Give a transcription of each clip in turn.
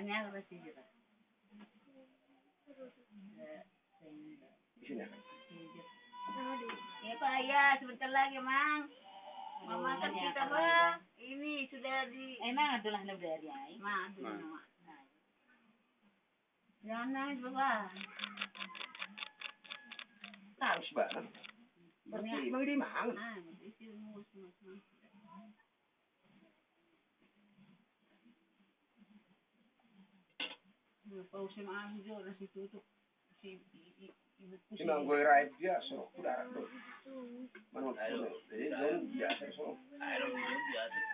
niya kasi dito. Sini. Ya Pak, ya sebentar lagi Mang. Mama kan kita Bang. Ini sudah di. Emang itulah dari ay. Ma, aduh nama. Jangan nangis Bapak. Nangis banget. Berarti mau dimang. Nah, isi mus. Kalau sama aku juga nasi tutup. Sinang gue raib dia suruh udah tuh. Menurut jadi jangan biasa suruh.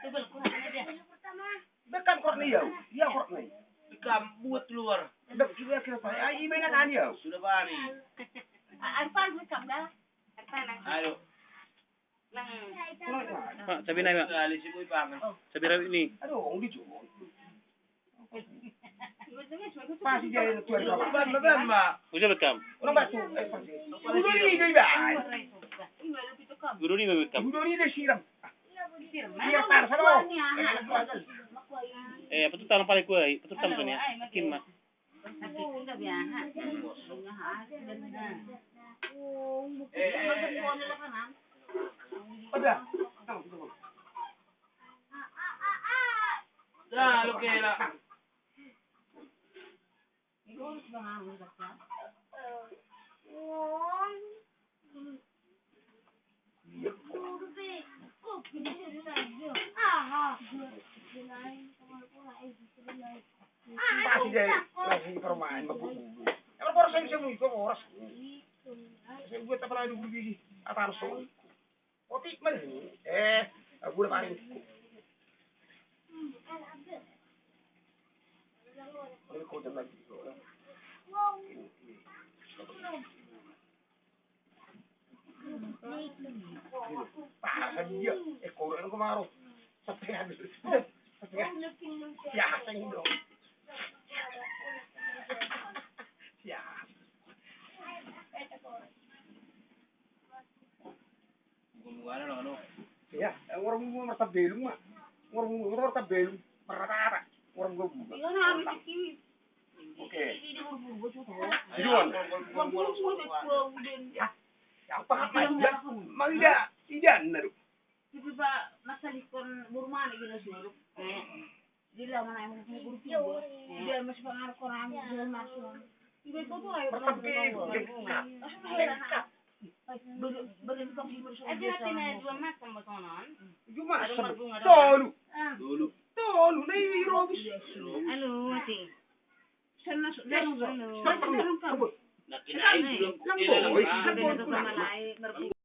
Tebel kurangnya dia. Bekam Kornea, iya Kornea. Bekam buat keluar. Bek juga kita pakai. Ai mainan kan dia. Sudah bani. Arpan bekam dah. Arpan. Ayo. Lang. Pak, sabi na Pak. Kali si Boy pangan. Sabi raw ini. Aduh, di jual. Pasti dia itu tuan bapak. Mbak. Usa bekam. Orang batu. Pasti. Udah ni dia bay. Guru ni bekam. Udah ni dia siram. Iya, Par sama. Apa tu tanong pare ko ay? Patu tam kanya. Kim ma. Udah biasa. Ada. Dah, lu kela. Pasti dia lagi permain bagus. Kalau boros saya semua itu boros. Saya buat apa lagi begini? Apa harus? Otik mana? Aku udah paling. Ini kau jangan lagi. Parah dia. Kau orang kemaru. Sampai habis. Ya, saya dong. Ya. Gumugana lang ano. Ya, orang mau merta belum mah. Orang mau merta belum. Merata. Orang gue buka. Oke. Jual. Ya. Apa aja? Mangga. Tidak naru. Tapi Pak, masalah kon burman gini suruh. Dia mana yang mau guru dia masih pengaruh orang dia masuk. Ibu itu tuh ayo Aja tina dua macam bosonon. Cuma tolu. Dulu. Tolu nih robis. Halo, mati. sana Nakinain belum. Ilan lang. Ada malay